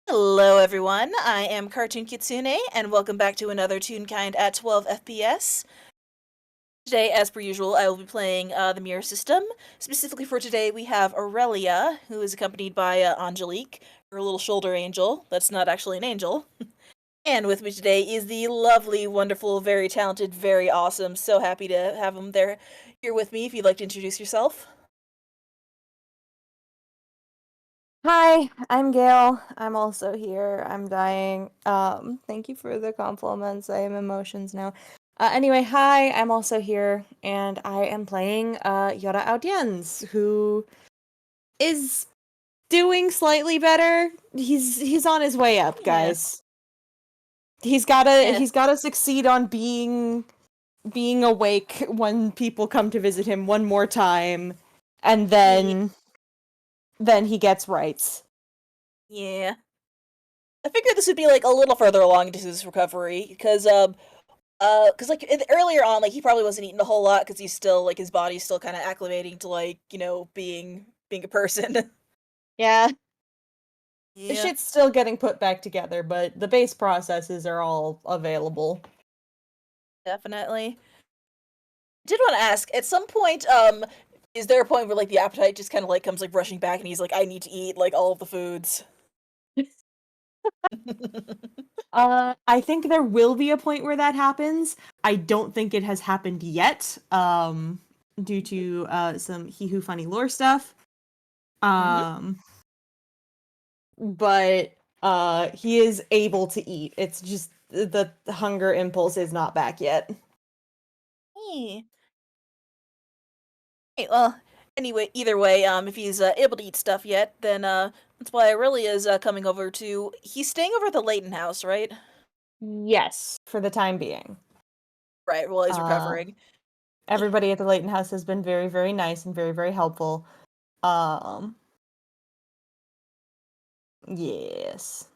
Hello everyone, I am Cartoon Kitsune, and welcome back to another Toonkind at 12 FPS. Today, as per usual, I will be playing the Mirror System. Specifically for today, we have Aurelia, who is accompanied by Angelique, her little shoulder angel. That's not actually an angel. And with me today is the lovely, wonderful, very talented, very awesome, so happy to have him here with me. If you'd like to introduce yourself. Hi, I'm Gail. I'm also here. I'm dying. Thank you for the compliments. I am emotions now. Anyway, hi, I'm also here, and I am playing Yuura Audience, who is doing slightly better. He's on his way up, Yeah. guys. He's gotta Yeah. he's gotta succeed on being awake when people come to visit him one more time, and Yeah. then he gets rights. Yeah. I figured this would be like a little further along into his recovery because like earlier on, like he probably wasn't eating a whole lot because he's still like his body's still kind of acclimating to like being a person. Yeah. The Yeah, shit's still getting put back together, but the base processes are all available. definitely. Did want to ask at some point, is there a point where like the appetite just kind of like comes like rushing back and he's like, I need to eat like all of the foods. I think there will be a point where that happens. I don't think it has happened yet, due to some He Who Funny lore stuff. Mm-hmm. Um, but he is able to eat. It's just the hunger impulse is not back yet. Hey, well, anyway, either way, if he's able to eat stuff yet, then that's why Aurelia is coming over to. He's staying over at the Layton house, right? Yes, for the time being. Right, while he's Uh, recovering. Everybody at the Layton house has been very, very nice and very, very helpful. Um, yes.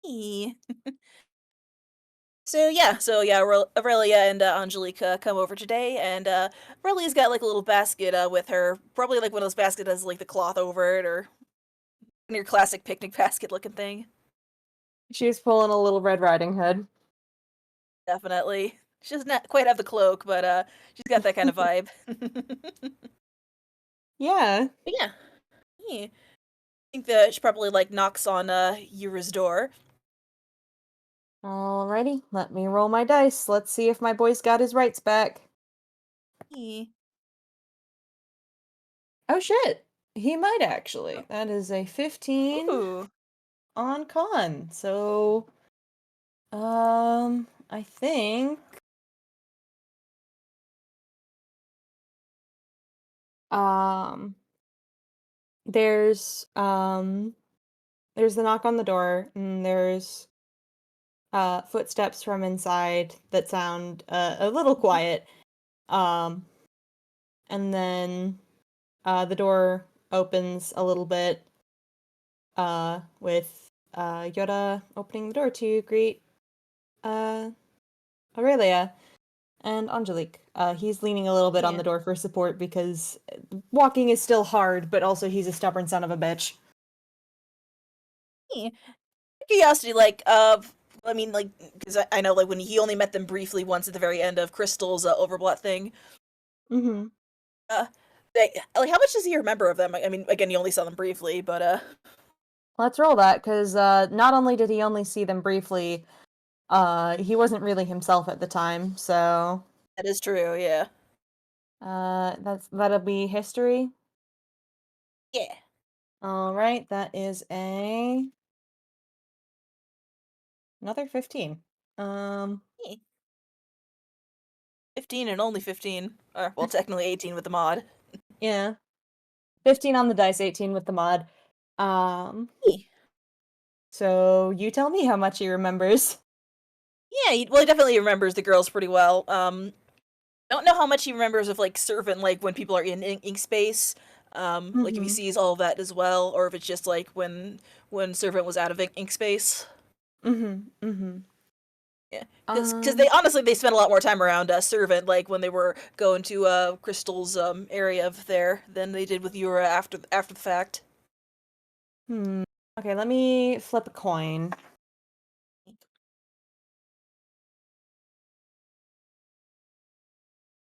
Eh. So yeah, Aurelia and Angelica come over today, and Aurelia's got like a little basket with her, probably like one of those baskets that has like the cloth over it, or your classic picnic basket looking thing. She's pulling a little Red Riding Hood. Definitely, she doesn't quite have the cloak, but she's got that kind of vibe. But Yeah. yeah, I think that she probably like knocks on Yuura's door. Alrighty, let me roll my dice. Let's see if my boy's got his rights back. Eh. Oh shit. He might actually. That is a 15 Ooh, on con. So, I think um there's um there's the knock on the door and there's footsteps from inside that sound a little quiet. Um and then the door opens a little bit, with Yoda opening the door to greet uh, Aurelia and Angelique. He's leaning a little bit on yeah. the door for support because walking is still hard, but also he's a stubborn son of a bitch. Eh. Curiosity, I mean, like, because I know, like, when he only met them briefly once at the very end of Crystal's Overblot thing. Mm-hmm. Uh, like, how much does he remember of them? I mean, again, he only saw them briefly, but Let's roll that, because not only did he only see them briefly, he wasn't really himself at the time, so that is true. Yeah. that'll be history. Yeah. All right, that is another 15. Um, Yeah. 15 and only 15. Or, well, technically 18 with the mod. yeah. 15 on the dice, 18 with the mod. Um, Yeah. so you tell me how much he remembers. Yeah, well, he definitely remembers the girls pretty well. Don't know how much he remembers of like Servant, like when people are in ink space. Like if he Mm-hmm. sees all of that as well, or if it's just like when Servant was out of ink space. Mm-hmm. Mm-hmm. Yeah, because they Um, honestly they spent a lot more time around Servant, like when they were going to Crystal's area of there than they did with Yuura after the fact. hmm. Okay, let me flip a coin.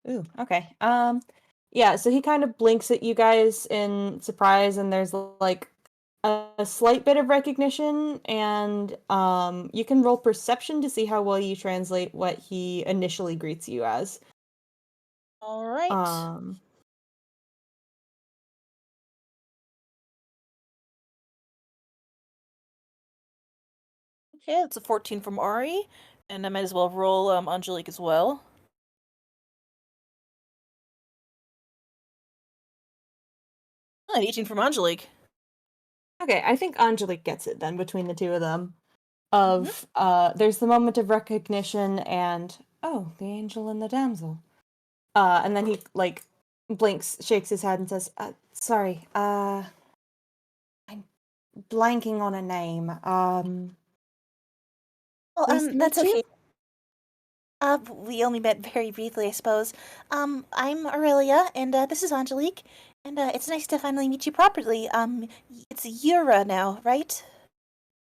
Ooh, okay. Yeah, so he kind of blinks at you guys in surprise, and there's like a slight bit of recognition, and you can roll perception to see how well you translate what he initially greets you as. All right. Um, Okay, that's a 14 from Ari, and I might as well roll Angelique as well. Oh, an 18 from Angelique. okay, I think Angelique gets it then between the two of them. Mm-hmm. There's the moment of recognition and oh, the angel and the damsel. And then he like blinks, shakes his head and says, sorry, I'm blanking on a name. Well, Pleased to that's meet you? okay. We only met very briefly, I suppose. I'm Aurelia, and this is Angelique, and it's nice to finally meet you properly. It's Yuura now, right?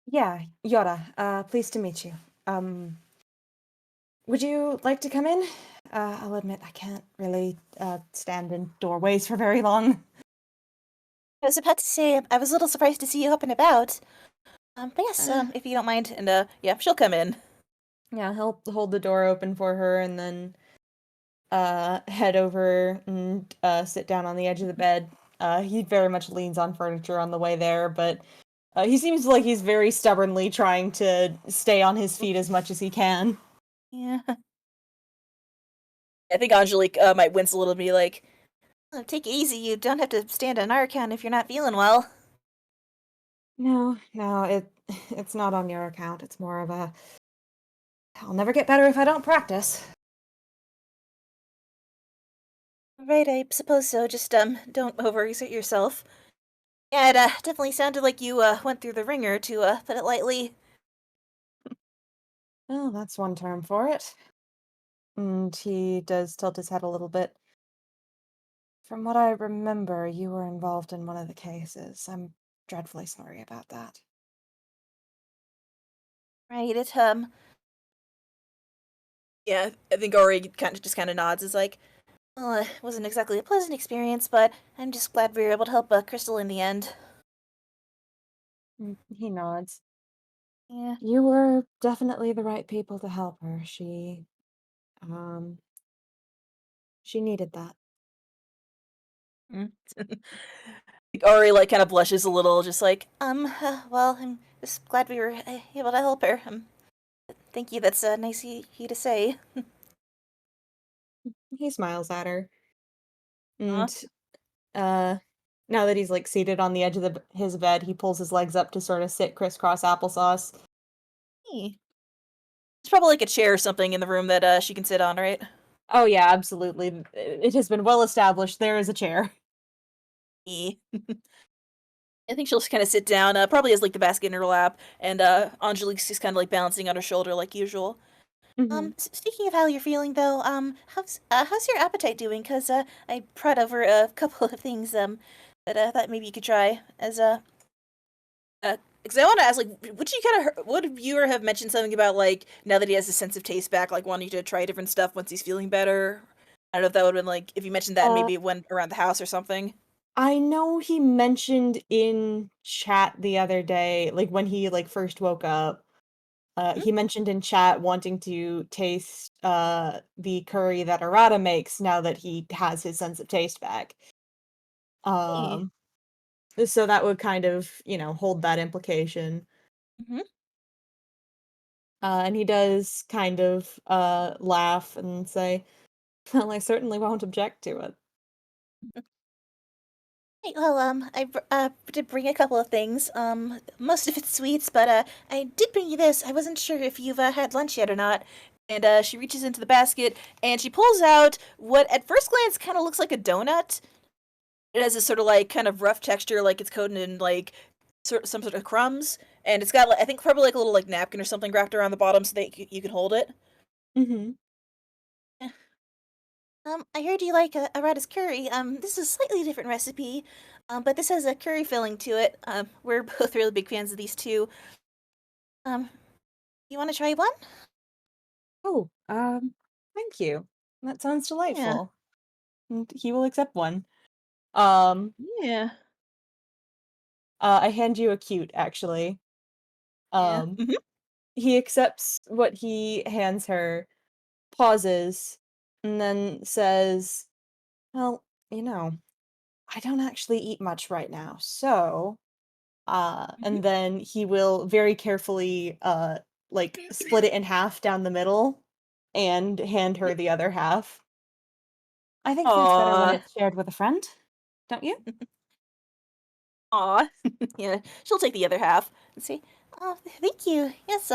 Yeah, Yora, pleased to meet you. Um, would you like to come in? I'll admit I can't really stand in doorways for very long. I was about to say I was a little surprised to see you up and about. But yes, Uh, if you don't mind, and yeah, she'll come in. yeah, he'll hold the door open for her and then head over and sit down on the edge of the bed. He very much leans on furniture on the way there, but he seems like he's very stubbornly trying to stay on his feet as much as he can. Yeah, I think Angelique might wince a little, be like, "Oh, take it easy. You don't have to stand on our account if you're not feeling well." No, no, it's not on your account. It's more of a I'll never get better if I don't practice. Right, I suppose so. Just don't overexert yourself. Yeah, it definitely sounded like you went through the ringer, to put it lightly. Well, that's one term for it. And he does tilt his head a little bit. From what I remember, you were involved in one of the cases. I'm dreadfully sorry about that. Right, yeah, I think Ori kind of nods. Is like, well, it wasn't exactly a pleasant experience, but I'm just glad we were able to help Crystal in the end. He nods. Yeah. You were definitely the right people to help her. Um, she needed that. Mm. Like, Ori like kind of blushes a little, just like, well, I'm just glad we were able to help her. Thank you. That's nice of you to say. He smiles at her, Aw. and uh, now that he's like seated on the edge of his bed, he pulls his legs up to sort of sit crisscross applesauce. Hey. There's probably like a chair or something in the room that she can sit on, right? Oh yeah, absolutely. It has been well established. There is a chair. Hey. I think she'll just kind of sit down, probably has like the basket in her lap, and Angelique's just kind of like balancing on her shoulder like usual. Hmm. Speaking of how you're feeling though, how's your appetite doing? Cause I brought over a couple of things that I thought maybe you could try as because I want to ask, like, would viewer have mentioned something about like now that he has his sense of taste back, like wanting to try different stuff once he's feeling better? I don't know if that would have been like if you mentioned that and Uh, maybe it went around the house or something. I know he mentioned in chat the other day, like when he like first woke up. Hmm? He mentioned in chat wanting to taste the curry that Arata makes now that he has his sense of taste back. Hey. Um, so that would kind of, hold that implication. Hmm. And he does kind of laugh and say, "Well, I certainly won't object to it." Hey, well, did bring a couple of things. Most of it's sweets, but I did bring you this. I wasn't sure if you've had lunch yet or not. And she reaches into the basket and she pulls out what at first glance kind of looks like a donut. It has this sort of like kind of rough texture, like it's coated in like some sort of crumbs, and it's got like, I think probably like a little like napkin or something wrapped around the bottom so that you can hold it. Hmm. Eh. I heard you like Arata's curry. This is a slightly different recipe, but this has a curry filling to it. We're both really big fans of these two. Um, you want to try one? Oh, thank you. That sounds Yeah, delightful. And he will accept one. Um, yeah, I hand you a cute, actually. yeah. Um, he accepts what he hands her, pauses, and then says, "Well, you know, I don't actually eat much right now, so." And then he will very carefully, like, split it in half down the middle and hand her the other half. I think food's better when Aw, it's shared with a friend, don't you? aw. Yeah, she'll take the other half and say, "Oh, thank you. Yes,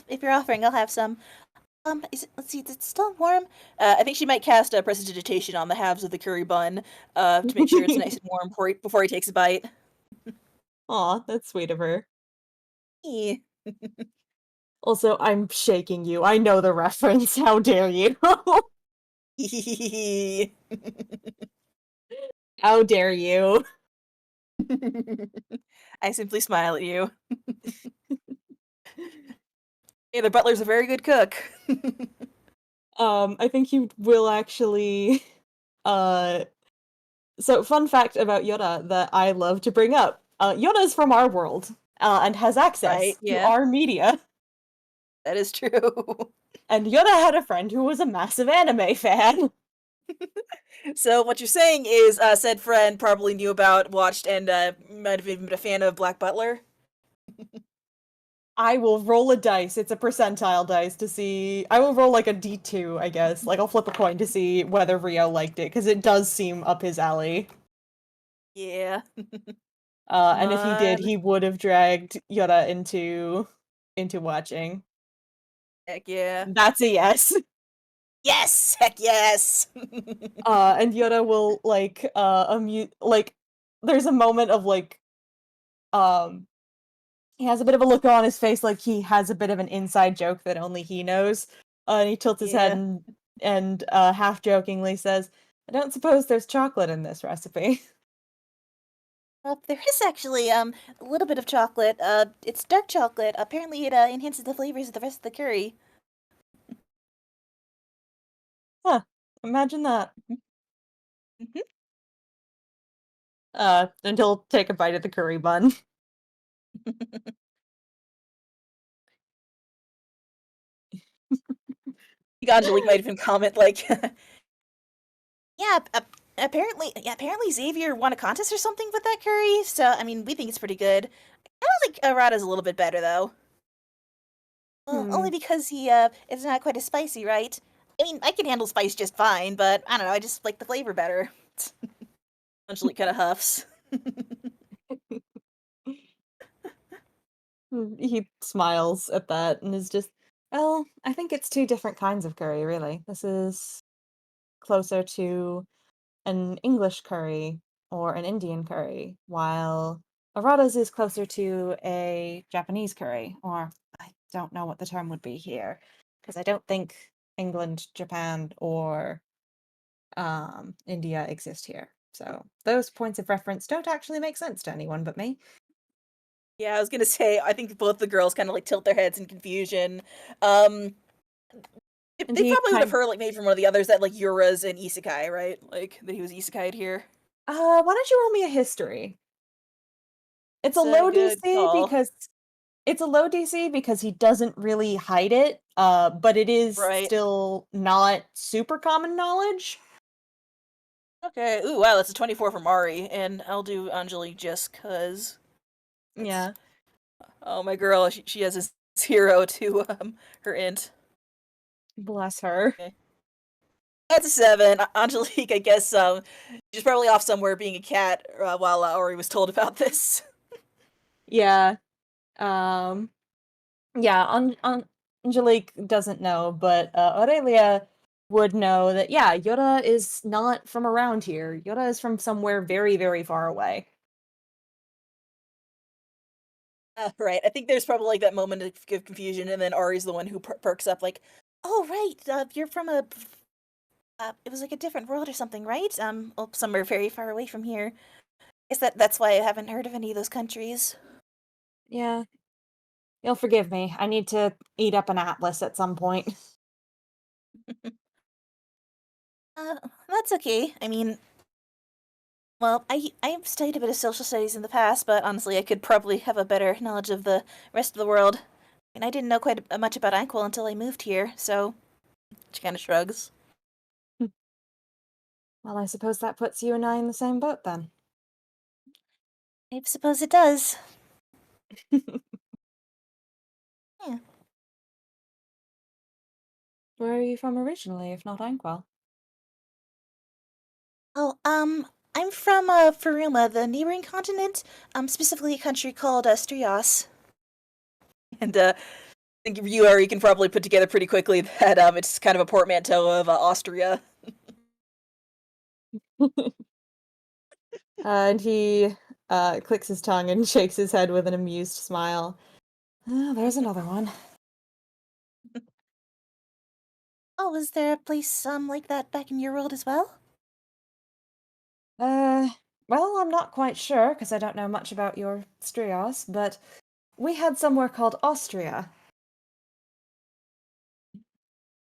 if you're offering, I'll have some." Let's see, is it still warm? I think she might cast a prestidigitation on the halves of the curry bun, to make sure it's nice and warm before he takes a bite. Aw, that's sweet of her. Yeah. Also, I'm shaking you. I know the reference. How dare you? How dare you? I simply smile at you. Hey, the butler's a very good cook. I think you will actually, uh so fun fact about Yoda that I love to bring up. Yoda is from our world, and has Right, access to yeah, our media. that is true. And Yoda had a friend who was a massive anime fan. So what you're saying is, said friend probably knew about, watched, and might have even been a fan of Black Butler. I will roll a dice. It's a percentile dice to see. I will roll like a D2, I guess. Like I'll flip a coin to see whether Rio liked it because it does seem up his alley. Yeah, come And if he on, did, he would have dragged Yoda into watching. heck yeah, That's a yes. yes, heck yes. And Yoda will like there's a moment of like um he has a bit of a look on his face like he has a bit of an inside joke that only he knows. And he tilts his head Yeah. and half jokingly says, "I don't suppose there's chocolate in this recipe." Well, there is actually a little bit of chocolate. It's dark chocolate. Apparently, it enhances the flavors of the rest of the curry. Huh. Imagine that. Mhm. And he'll take a bite of the curry bun. Angelique might even comment like, "Yeah, apparently Xavier won a contest or something with that curry. So I mean, we think it's pretty good. I don't think Arata's a little bit better though. Well, only Hmm. because he it's not quite as spicy, right? I mean, I can handle spice just fine, but I don't know. I just like the flavor better." Angelique kind of huffs. He smiles at that and is just, well, I think it's two different kinds of curry, really. This is closer to an English curry or an Indian curry, while Arata's is closer to a Japanese curry, or I don't know what the term would be here, because I don't think England, Japan, or India exist here. So those points of reference don't actually make sense to anyone but me. Yeah, I was gonna say, I think both the girls kind of like tilt their heads in confusion. Um, And they he probably would have kind heard like maybe from one of the others that like Yuura's an isekai, right? Like that he was isekai'd here. why don't you roll me a history? It's a It's a low good DC call, because it's a low DC because he doesn't really hide it, but it is right? still not super common knowledge. Okay. Ooh, wow, that's a 24 from Ari, and I'll do Angelique just cause it's Yeah, oh my girl, she has a 0 to her int. bless her. Okay. That's a 7. Angelique, I guess she's probably off somewhere being a cat while Ari was told about this. Yeah, um, yeah, Angelique doesn't know, but Aurelia would know that, yeah, Yoda is not from around here. Yoda is from somewhere very, very far away. Right. I think there's probably like that moment of confusion, and then Ari's the one who perks up, like, "Oh, right, you're from a It was like a different world or something, right? Well, somewhere very far away from here. Guess that's why I haven't heard of any of those countries. Yeah, you'll forgive me. I need to eat up an atlas at some point. Uh, that's okay. I mean, well, I've studied a bit of social studies in the past, but honestly, I could probably have a better knowledge of the rest of the world. And I didn't know quite much about Inkwell until I moved here, so she kind of shrugs. Well, I suppose that puts you and I in the same boat then. I suppose it does. Yeah. Where are you from originally, if not Inkwell? Oh, I'm from Faruma, the neighboring continent. Specifically a country called Strios. And I think you or you can probably put together pretty quickly that it's kind of a portmanteau of Austria. And he clicks his tongue and shakes his head with an amused smile. Oh, there's another one. Oh, is there a place like that back in your world as well? Uh, well, I'm not quite sure because I don't know much about your Strios, but we had somewhere called Austria. I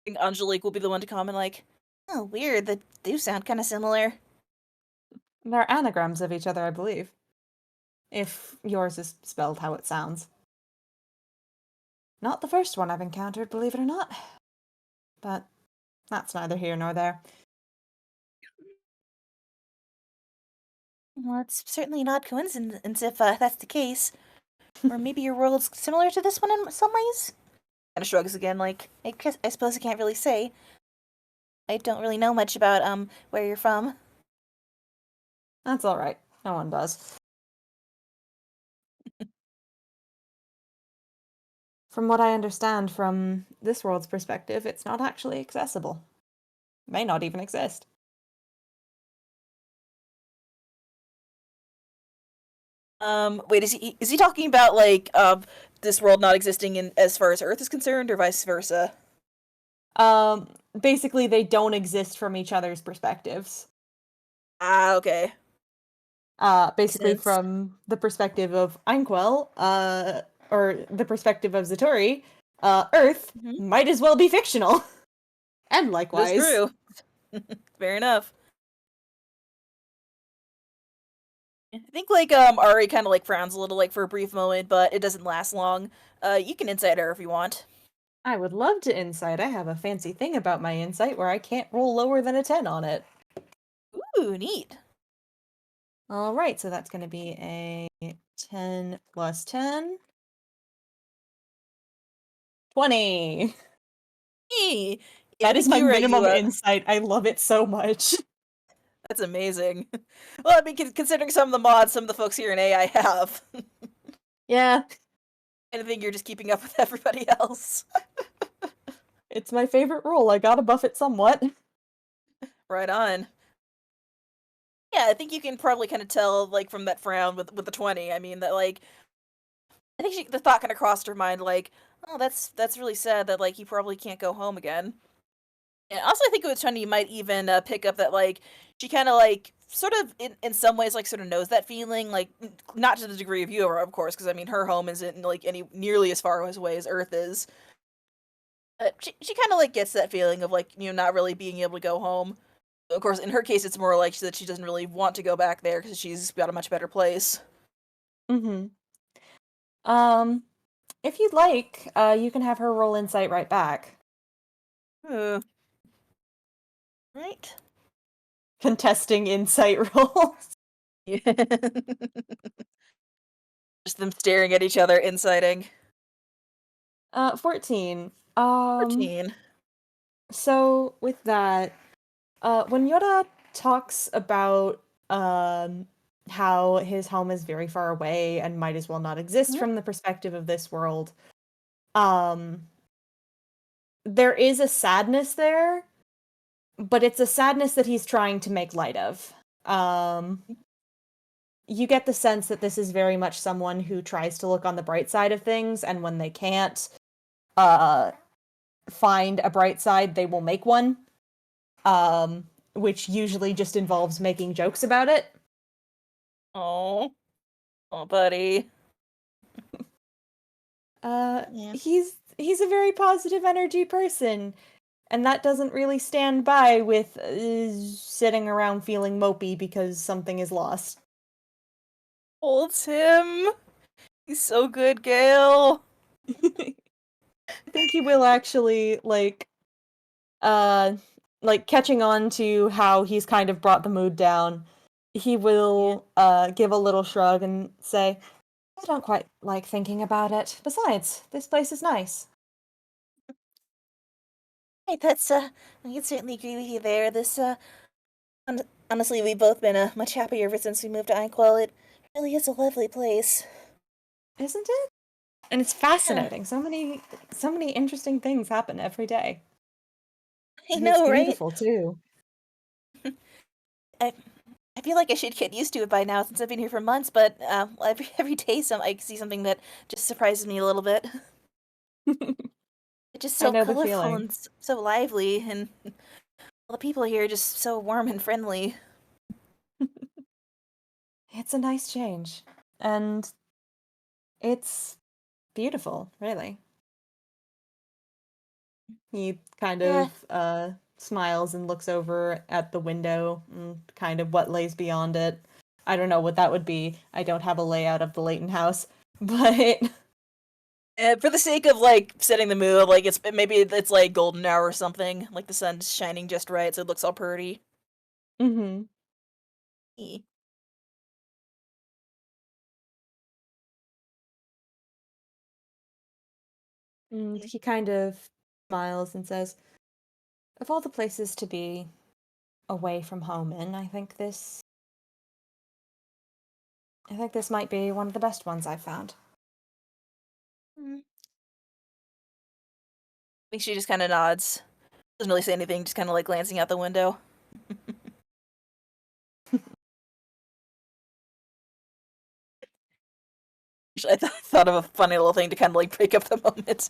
think Angelique will be the one to comment like, "Oh, weird. They do sound kind of similar." They're anagrams of each other, I believe. If yours is spelled how it sounds. Not the first one I've encountered, believe it or not. But that's neither here nor there. Well, it's certainly not coincidence if that's the case. Or maybe your world's similar to this one in some ways. Kind of shrugs again, like I suppose I can't really say. I don't really know much about where you're from. That's alright. No one does. From what I understand from this world's perspective, it's not actually accessible. May not even exist. Wait, is he talking about like this world not existing in as far as Earth is concerned, or vice versa? Um, Basically, they don't exist from each other's perspectives. Ah, okay, makes Basically, sense. from the perspective of Einquell, or the perspective of Zatori, Earth Hmm. might as well be fictional. And That's likewise. true. Fair enough. I think like Ari kind of like frowns a little like for a brief moment, but it doesn't last long. You can insight her if you want. I would love to insight. I have a fancy thing about my insight where I can't roll lower than a 10 on it. Ooh, neat. Alright, so that's going to be a 10 plus 10. 20! Hey, yeah, I That is think my you were right. minimum insight. I love it so much. That's amazing. Well, I mean, considering some of the mods, some of the folks here in AI have, Yeah, I think you're just keeping up with everybody else. it's my favorite roll. I gotta buff it somewhat. Right on. Yeah, I think you can probably kind of tell, like, from that frown with the 20. I mean, that like, I think the thought kind of crossed her mind, like, oh, that's really sad that like he probably can't go home again. And also, I think with Chun, you might even pick up that like she kind of like sort of in some ways like sort of knows that feeling, like not to the degree of Yuura, of course, because I mean her home isn't like any nearly as far away as Earth is. She kind of like gets that feeling of like not really being able to go home. Of course, in her case, it's more like that she doesn't really want to go back there because she's got a much better place. Mm-hmm. Um, if you'd like, you can have her roll insight right back. Uh, right. Contesting insight rolls. Yeah. Just them staring at each other, inciting. 14. 14. So with that, when Yoda talks about how his home is very far away and might as well not exist Mhm. from the perspective of this world, um, there is a sadness there, but it's a sadness that he's trying to make light of. You get the sense that this is very much someone who tries to look on the bright side of things, and when they can't uh, find a bright side, they will make one. which usually just involves making jokes about it. Oh, oh, buddy. Yeah. He's a very positive energy person, and that doesn't really stand by with sitting around feeling mopey because something is lost. Holds him. He's so good, Gale. I think he will actually uh catching on to how he's kind of brought the mood down. He Yeah. will give a little shrug and say, I don't quite like thinking about it. Besides, this place is nice. Right, that's I can certainly agree with you there. This honestly, we've both been much happier ever since we moved to Inkwell. It really is a lovely place. Isn't it? And it's Yeah, fascinating. So many interesting things happen every day. I And it's know, right? beautiful too. I I feel like I should get used to it by now since I've been here for months, but every day I see something that just surprises me a little bit. It's just I so know the colorful feeling. and so lively, and all the people here are just so warm and friendly. It's a nice change. And it's beautiful, really. He kind Yeah, of smiles and looks over at the window and kind of what lays beyond it. I don't know what that would be. I don't have a layout of the Leighton house, but for the sake of like setting the mood, like it's like golden hour or something, like the sun's shining just right, so it looks all pretty. hmm Eh. and he kind of smiles and says, "Of all the places to be away from home in, I think this might be one of the best ones I've found." Mm. I think she just kind of nods. Doesn't really say anything, just kind of like glancing out the window. I thought of a funny little thing to kind of like break up the moment.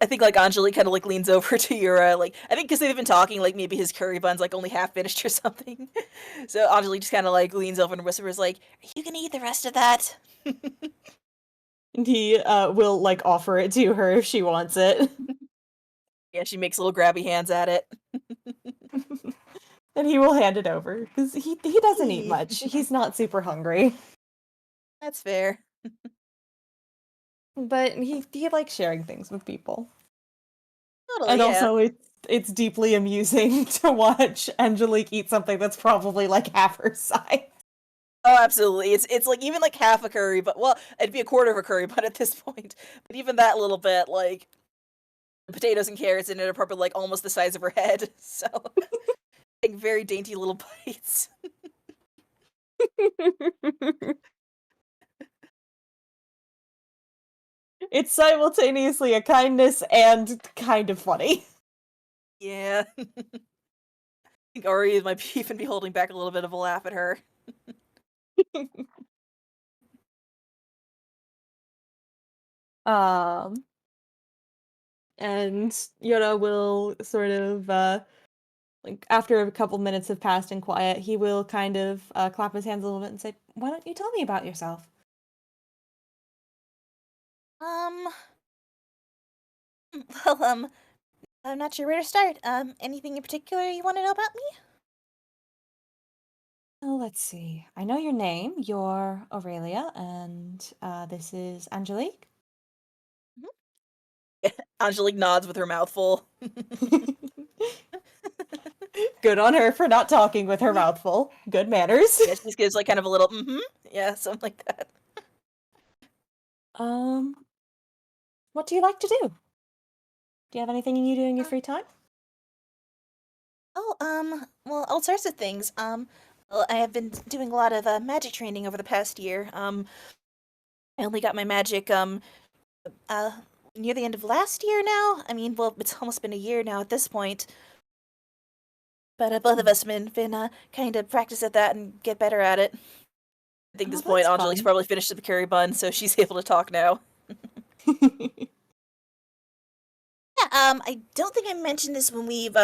I think like Angelique kind of like leans over to Yuura, like I think because they've been talking, like maybe his curry bun's like only half finished or something. So Angelique just kind of like leans over and whispers, like, "Are you gonna eat the rest of that?" And he will like offer it to her if she wants it. Yeah, she makes little grabby hands at it. And he will hand it over because he doesn't eat Eee. much. He's not super hungry, That's fair. but he likes sharing things with people. And Totally, yeah. also, it's deeply amusing to watch Angelique eat something that's probably like half her size. Oh, absolutely. It's like even like half a curry, but well, it'd be a quarter of a curry, but at this point, but even that little bit, like the potatoes and carrots in it are probably like almost the size of her head. So like very dainty little bites. It's simultaneously a kindness and kind of funny. Yeah. I think Ari might be even be holding back a little bit of a laugh at her. um, and Yoda will sort of like after a couple minutes have passed in quiet, he will kind of clap his hands a little bit and say, "Why don't you tell me about yourself?" Um, well, I'm not sure where to start. Anything in particular you want to know about me? Oh, let's see. I know your name. You're Aurelia, and this is Angelique. Angelique nods with her mouth full. Good on her for not talking with her mouth full. Good manners. Yeah, she just gives like kind of a little yeah, something like that. um, what do you like to do? Do you have anything you do in your Uh, free time? oh, well, all sorts of things. Well, I have been doing a lot of magic training over the past year. I only got my magic uh near the end of last year now. I mean, well, it's almost been a year now at this point. But both of us have been kind of practice at that and get better at it. I think at Oh, this point that's Angelique's fun. probably finished with the curry bun, so she's able to talk now. Yeah. I don't think I mentioned this when we've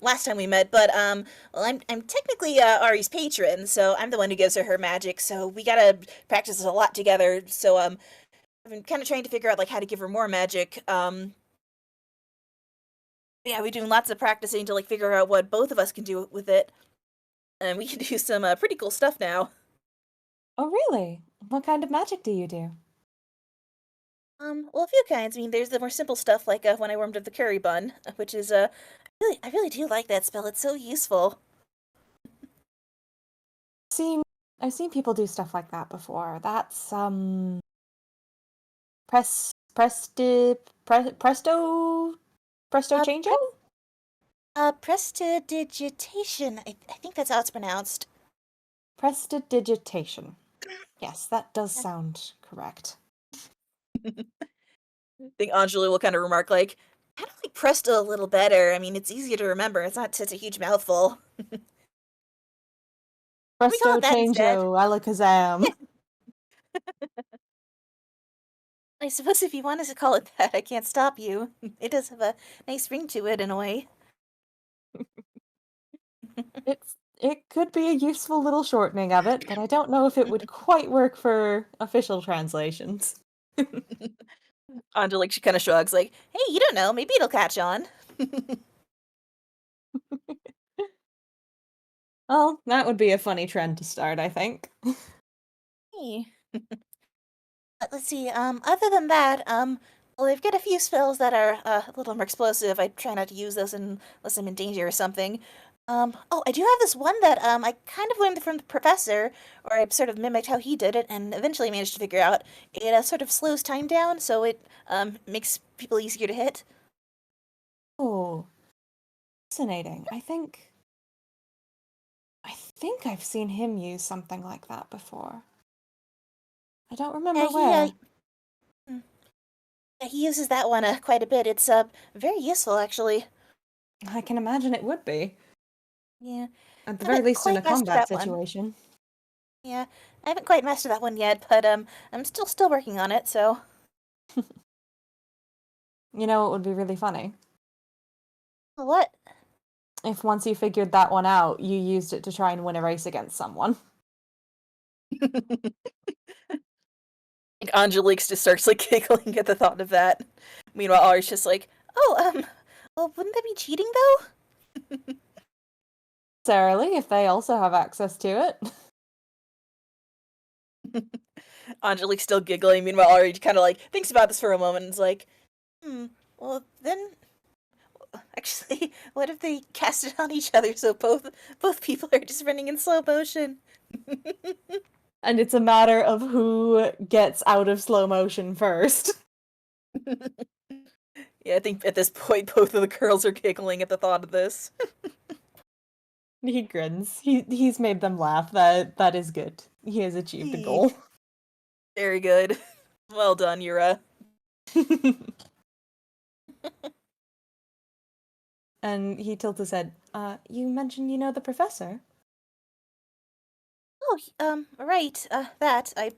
last time we met, but well, I'm technically Ari's patron, so I'm the one who gives her magic. So we gotta practice a lot together. So I've been kind of trying to figure out like how to give her more magic. Yeah, we're doing lots of practicing to like figure out what both of us can do with it, and we can do some pretty cool stuff now. Oh, really? What kind of magic do you do? Well, a few kinds. I mean, there's the more simple stuff like when I warmed up the curry bun, which is I really do like that spell. It's so useful. Seen, I've seen people do stuff like that before. That's press, presti, presto, presto Uh, changeo? pre Prestidigitation. I think that's how it's pronounced. Prestidigitation. Yes, that does Yeah. sound correct. I think Angela will kind of remark like, "I don't like Presto a little better. I mean, it's easier to remember. It's not such a huge mouthful. We call Presto it that instead." changeo, alakazam. I suppose if you want us to call it that, I can't stop you. It does have a nice ring to it in a way. It could be a useful little shortening of it, but I don't know if it would quite work for official translations. Angela, like, she kind of shrugs, like, "Hey, you don't know. Maybe it'll catch on." Well, that would be a funny trend to start, I think. Hey. Let's see, other than that, well, I've got a few spells that are a little more explosive. I try not to use those unless I'm in danger or something. Oh, I do have this one that I kind of learned from the professor, or I sort of mimicked how he did it, and eventually managed to figure out. It sort of slows time down, so it makes people easier to hit. Oh, fascinating. I think I've seen him use something like that before. I don't Yeah, remember where. mm, yeah, he uses that one quite a bit. It's very useful actually. I can imagine it would be. Yeah, At the I very haven't least in a quite mastered combat that one. situation. Yeah, I haven't quite mastered that one yet, but I'm still working on it. So. You know, it would be really funny. What? If once you figured that one out, you used it to try and win a race against someone. Like, Angelique just starts like giggling at the thought of that. Meanwhile, Ari's just like, "Oh, well, wouldn't that be cheating though?" Necessarily, if they also have access to it. Angelique's still giggling. Meanwhile, Ari kind of like thinks about this for a moment and is like, "Hmm. Well, then, actually, what if they cast it on each other so both people are just running in slow motion?" And it's a matter of who gets out of slow motion first. Yeah, I think at this point both of the girls are giggling at the thought of this. He grins. He's made them laugh. That is good. He has achieved a goal. Very good. Well done, Yuura. And he tilts his head. You mentioned you know the professor? Oh, right. That I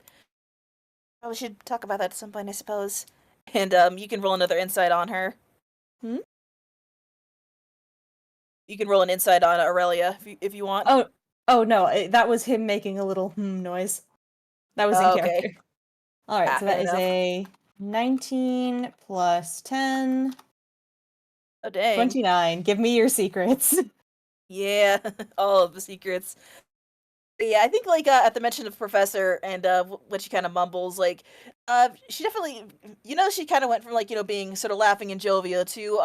probably should talk about that at some point, I suppose. And you can roll another insight on her. Hmm? You can roll an insight on Aurelia if you want. Oh, oh no, that was him making a little noise. That was in Oh, okay. character. All right, Ah, so fair that is enough. a 19 plus 10, Oh, dang. 29. Give me your secrets. Yeah, all of the secrets. But yeah, I think like at the mention of Professor and when she kind of mumbles, like she definitely, she kind of went from like being sort of laughing and jovial to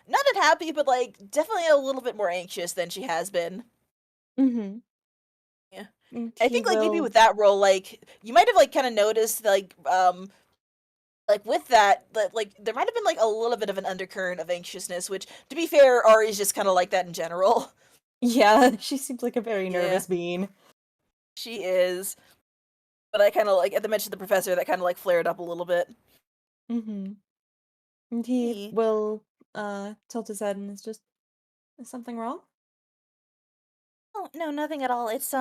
not unhappy, but like definitely a little bit more anxious than she has been. Mm-hmm. Yeah. And I he think like maybe will. with that role, like you might have like kind of noticed like with that like there might have been like a little bit of an undercurrent of anxiousness, which to be fair, Ari's just kind of like that in general. Yeah, she seems like a very Yeah, nervous being. she is. But I kind of like at the mention of the professor, that kind of like flared up a little bit. Mm-hmm. And he Hey. will tilt his head and is something wrong? Oh no, nothing at all. It's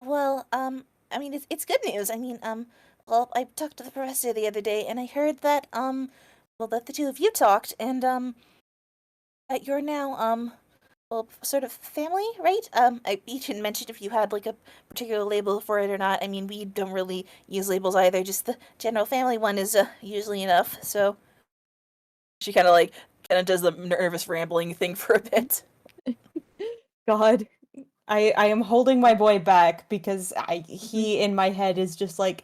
well, I mean it's good news. I mean, well, I talked to the professor the other day, and I heard that well, that the two of you talked, and that you're now well, sort of family, right? you didn't mention if you had like a particular label for it or not. I mean, we don't really use labels either. Just the general family one is usually enough. So she kind of does the nervous rambling thing for a bit. God, I am holding my boy back because Mhm. he in my head is just like,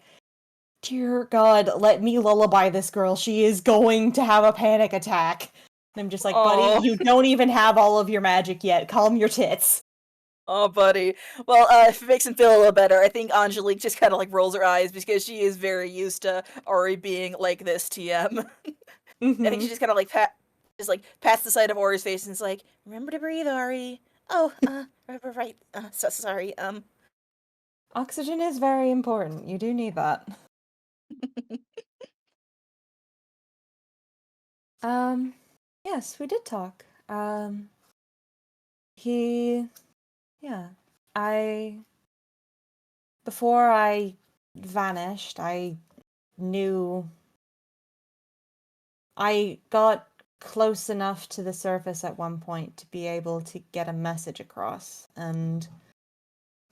dear God, let me lullaby this girl. She is going to have a panic attack. And I'm just like, buddy, Oh, you don't even have all of your magic yet. Calm your tits. oh, buddy. Well, if it makes him feel a little better, I think Angelique just kind of like rolls her eyes because she is very used to Ori being like this TM. I think she Mm-hmm. just kind of just like pats the side of Ori's face and is like, "Remember to breathe, Ori." Oh, right. So sorry. Oxygen is very important. You do need that. Um, yes, we did talk. He, yeah. I, before I vanished, I knew I got close enough to the surface at one point to be able to get a message across, and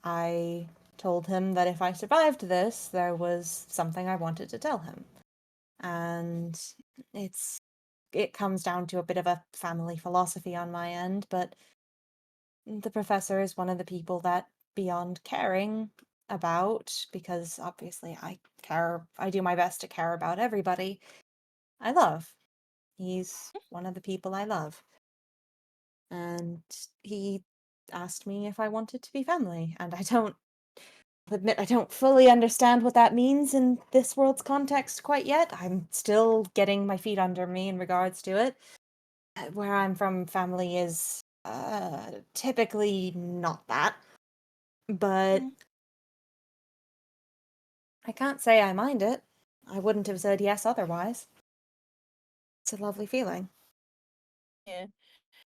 I told him that if I survived this, there was something I wanted to tell him. And it's it comes down to a bit of a family philosophy on my end, but the professor is one of the people that beyond caring about, because obviously I do my best to care about everybody I love. He's one of the people I love. And he asked me if I wanted to be family, and I'll admit I don't fully understand what that means in this world's context quite yet. I'm still getting my feet under me in regards to it. Where I'm from, family is typically not that, but Mm, I can't say I mind it. I wouldn't have said yes otherwise. It's a lovely feeling. yeah.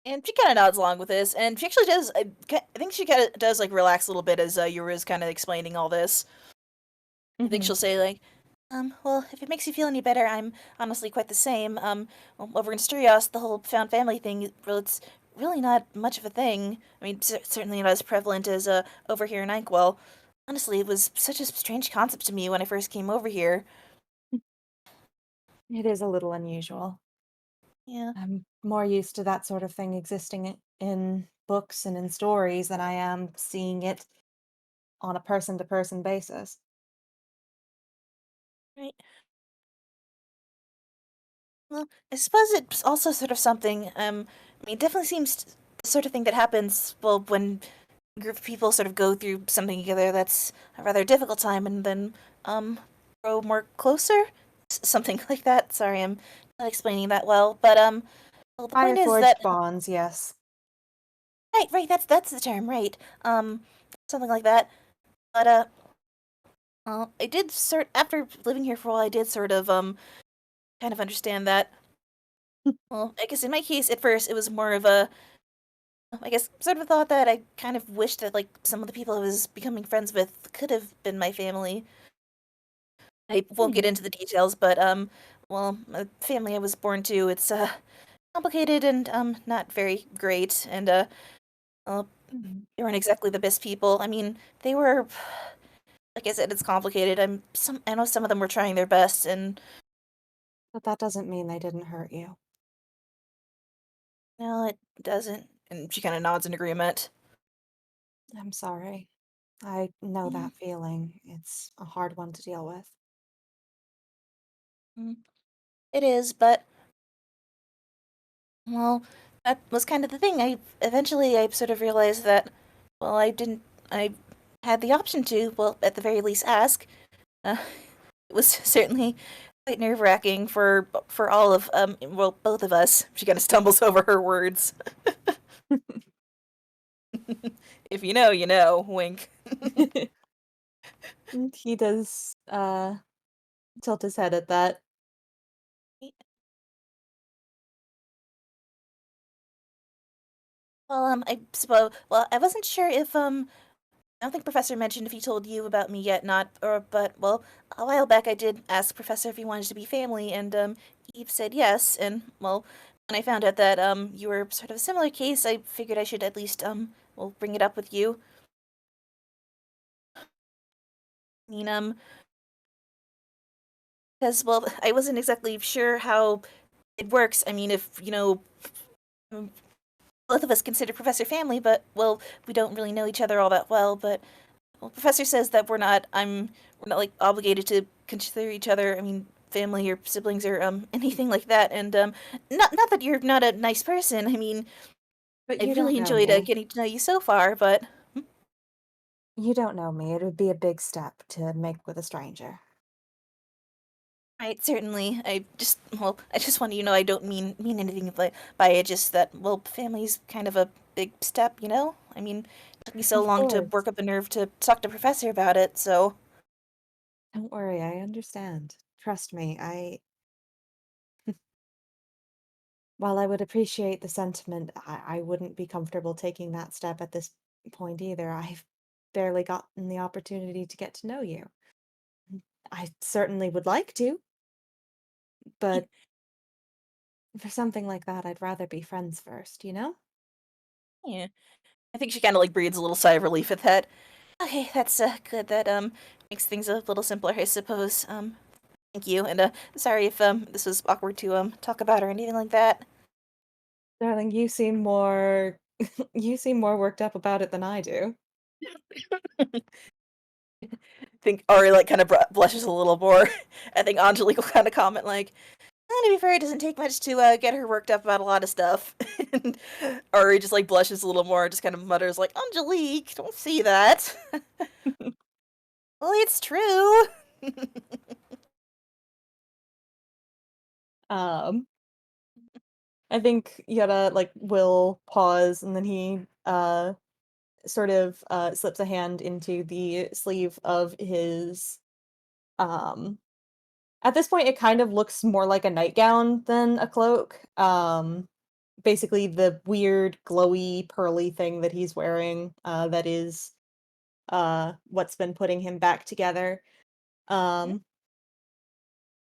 And she kind of nods along with this, and she actually does. I think she kind of does like relax a little bit as Yura's kind of explaining all this. I think Hmm. she'll say like, well, if it makes you feel any better, I'm honestly quite the same. Well, over in Sterios, the whole found family thing, well, it's really not much of a thing. I mean, certainly not as prevalent as over here in Inkwell. Honestly, it was such a strange concept to me when I first came over here. It is a little unusual. Yeah, I'm more used to that sort of thing existing in books and in stories than I am seeing it on a person to person basis. right. Well, I suppose it's also sort of something. I mean, it definitely seems the sort of thing that happens. Well, when a group of people sort of go through something together that's a rather difficult time, and then grow more closer, something like that. Sorry, I'm not explaining that well, but well, the Fire point is forged that bonds, yes. right, that's the term, right? Um, something like that. But I did sort after living here for a while, I did sort of kind of understand that. Well, I guess in my case, at first, it was more of a I guess sort of a thought that I kind of wished that like some of the people I was becoming friends with could have been my family. I won't get Hmm. into the details, but well, the family I was born to, it's complicated and not very great, and well, Hmm. they weren't exactly the best people. I mean, they were, like I said, it's complicated. I know some of them were trying their best, and But that doesn't mean they didn't hurt you. no, it doesn't. And she kind of nods in agreement. I'm sorry. I know Yeah, that feeling. It's a hard one to deal with. mm, it is, but well, that was kind of the thing. I sort of realized that, well, I had the option to, well, at the very least, ask. Uh, it was certainly quite nerve-wracking for all of well, both of us. She kind of stumbles over her words. If you know, you know. Wink. And he does tilt his head at that. Well, I suppose. Well, I wasn't sure if I don't think Professor mentioned if he told you about me yet, but, well, a while back I did ask Professor if he wanted to be family, and, he said yes, and, well, when I found out that, you were sort of a similar case, I figured I should at least, well, bring it up with you. I mean, because, well, I wasn't exactly sure how it works. I mean, if, um, both of us consider Professor family, but, well, we don't really know each other all that well, but well, Professor says that we're not like obligated to consider each other. I mean, family or siblings or anything like that. And not that you're not a nice person. I mean, But you I've don't really know enjoyed me. getting to know you so far. But You don't know me. It would be a big step to make with a stranger. right, certainly, I just want you to know I don't mean anything by it. Just that well, family's kind of a big step. I mean, it took me so Of long to course. work up the nerve to talk to Professor about it. So Don't worry, I understand. Trust me, while I would appreciate the sentiment, I wouldn't be comfortable taking that step at this point either. I've barely gotten the opportunity to get to know you. I certainly would like to, but for something like that, I'd rather be friends first, you know? yeah, I think she kind of like breathes a little sigh of relief at that. Okay, that's good. That makes things a little simpler, I suppose. Thank you, and sorry if this was awkward to talk about or anything like that. Darling, you seem more you seem more worked up about it than I do. I think Ari like kind of blushes a little more. I think Angelique will kind of comment like, to be fair, it doesn't take much to get her worked up about a lot of stuff. And Ari just like blushes a little more, just kind of mutters like, Angelique, don't see that. Well, it's true. Um, I think Yetta like will pause and then he sort of slips a hand into the sleeve of his um at this point it kind of looks more like a nightgown than a cloak. Basically the weird glowy pearly thing that he's wearing that is what's been putting him back together. Um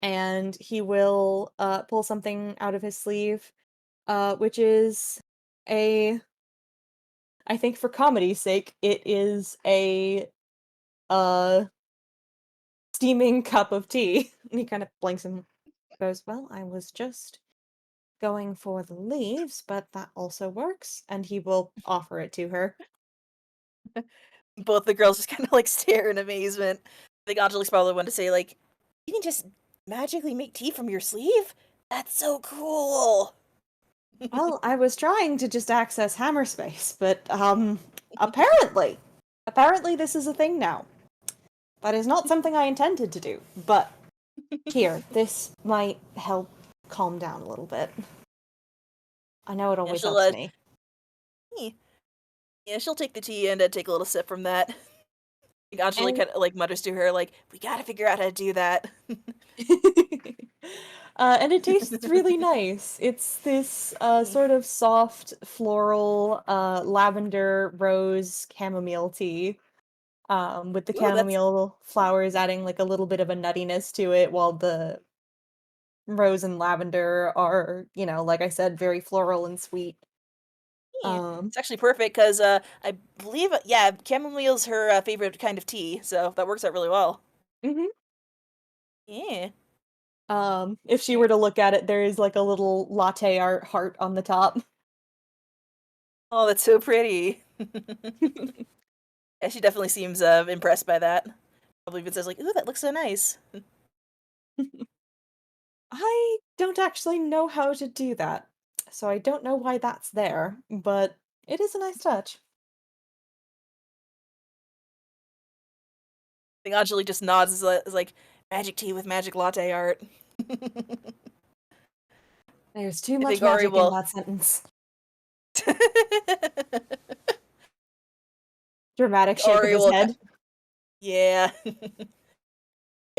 and he will pull something out of his sleeve which is a I think for comedy's sake it is a uh steaming cup of tea. And he kind of blinks and goes, "Well, I was just going for the leaves, but that also works." And he will offer it to her. Both the girls just kind of like stare in amazement. I think Angelique's probably the one to say like, "You can just magically make tea from your sleeve? That's so cool." Well, I was trying to just access hammer space, but apparently, apparently this is a thing now. That is not something I intended to do, but here, this might help calm down a little bit. I know it Yeah, always helps me. eh, yeah, she'll take the tea and take a little sip from that. I think Angelique And kind of like mutters to her like, "We gotta figure out how to do that." and it tastes really nice. It's this sort of soft floral lavender rose chamomile tea. With the Ooh, that's chamomile flowers adding like a little bit of a nuttiness to it, while the rose and lavender are, like I said, very floral and sweet. yeah. Um, It's actually perfect because I believe yeah, chamomile's her favorite kind of tea, so that works out really well. mhm. Yeah. If she were to look at it, there is like a little latte art heart on the top. Oh, that's so pretty. Yeah, she definitely seems impressed by that. Probably even says like, "Ooh, that looks so nice." I don't actually know how to do that, so I don't know why that's there, but it is a nice touch. I think Angelique just nods is like magic tea with magic latte art. There's too I much think Ori magic in will. that sentence. Dramatic shake of Ori his will. head. Yeah.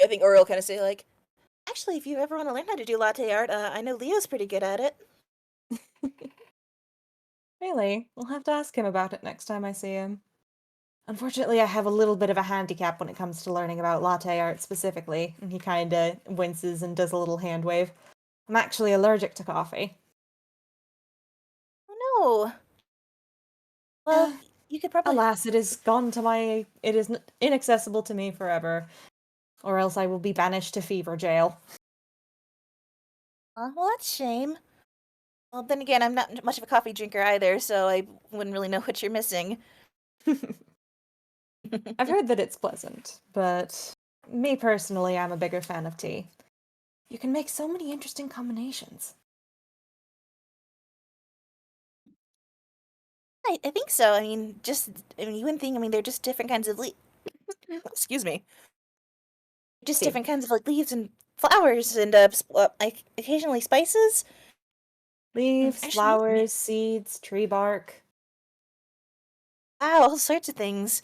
I think Ori will kind of say like, actually, if you ever want to learn how to do latte art, I know Leo's pretty good at it. Really? We'll have to ask him about it next time I see him. Unfortunately, I have a little bit of a handicap when it comes to learning about latte art specifically. And he kind of winces and does a little hand wave. I'm actually allergic to coffee. Oh no. Well, you could probably. Alas, it is gone to my. It is inaccessible to me forever, or else I will be banished to fever jail. Well, that's a shame. Well, then again, I'm not much of a coffee drinker either, so I wouldn't really know what you're missing. I've heard that it's pleasant, but me personally, I'm a bigger fan of tea. You can make so many interesting combinations. I think so. I mean, you wouldn't think. I mean, they're just different kinds of excuse me, just Tea. different kinds of like leaves and flowers and like occasionally spices. Leaves, Actually, flowers, seeds, tree bark. wow, all sorts of things.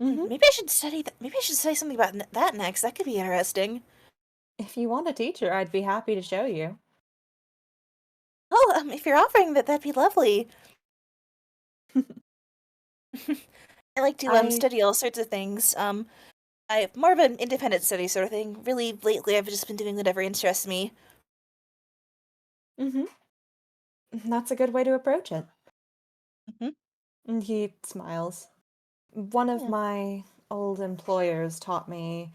Mm-hmm. Maybe I should study that. Maybe I should study something about that next. That could be interesting. If you want a teacher, I'd be happy to show you. Oh, if you're offering that, that'd be lovely. I like to I study all sorts of things. I more of an independent study sort of thing. Really, lately I've just been doing whatever interests me. mm-hmm. That's a good way to approach it. Hmm. And he smiles. One of Yeah. my old employers taught me.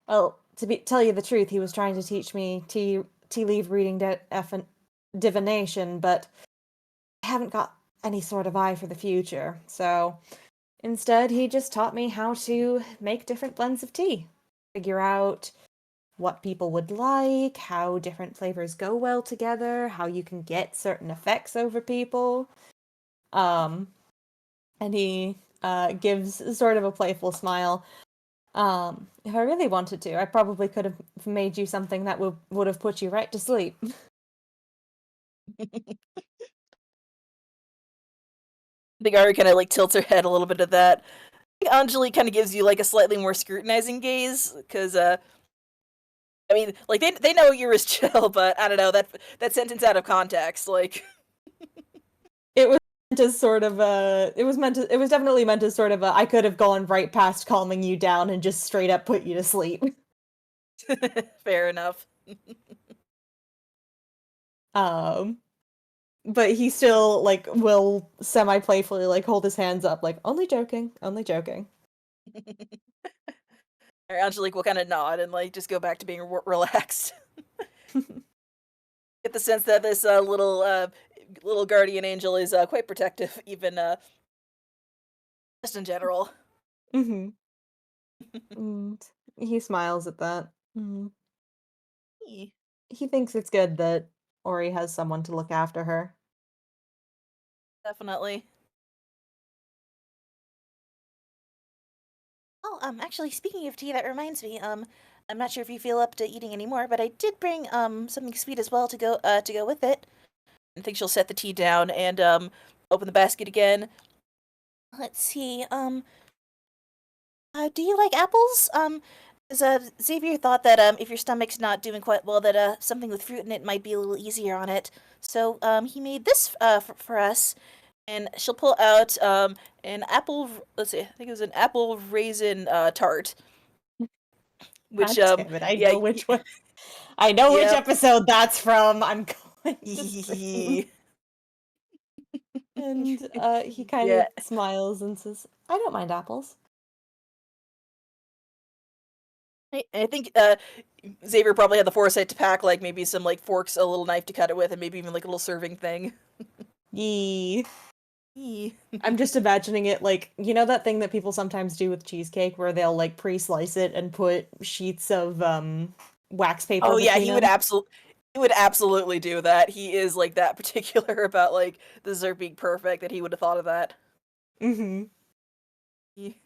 Well, tell you the truth, he was trying to teach me tea leaf reading divination, but I haven't got any sort of eye for the future. So instead, he just taught me how to make different blends of tea, figure out what people would like, how different flavors go well together, how you can get certain effects over people. Um, and he gives sort of a playful smile. If I really wanted to, I probably could have made you something that would have put you right to sleep. I think Ari kind of like tilts her head a little bit at that. I think Angelique kind of gives you like a slightly more scrutinizing gaze because I mean, like they know you're as chill, but I don't know that sentence out of context, like. It was meant as sort of a. It was definitely meant as sort of a. I could have gone right past calming you down and just straight up put you to sleep. Fair enough. Um, but he still like will semi playfully like hold his hands up, like only joking, only joking. Or Angelique will kind of nod and like just go back to being relaxed. Get the sense that this little guardian angel is quite protective, even just in general. Mm-hmm. And he smiles at that. Mm. He thinks it's good that Ori has someone to look after her. Definitely. Oh, actually, speaking of tea, that reminds me. I'm not sure if you feel up to eating any more, but I did bring something sweet as well to go with it. I think she'll set the tea down and open the basket again. Let's see. Do you like apples? 'Cause, Xavier thought that if your stomach's not doing quite well, that something with fruit in it might be a little easier on it. So he made this for us, and she'll pull out an apple. Let's see, I think it was an apple raisin tart. Which God damn it, I yeah know which one. I know which yep. episode that's from. I'm going to scream. Yeah. And he kind of Yeah, smiles and says, I don't mind apples. I think Xavier probably had the foresight to pack like maybe some like forks, a little knife to cut it with, and maybe even like a little serving thing. Yee. Yee. I'm just imagining it like, you know that thing that people sometimes do with cheesecake where they'll like pre-slice it and put sheets of wax paper Oh yeah, between them? he would absolutely do that. He is like that particular about like the dessert being perfect that he would have thought of that. Mm-hmm. He-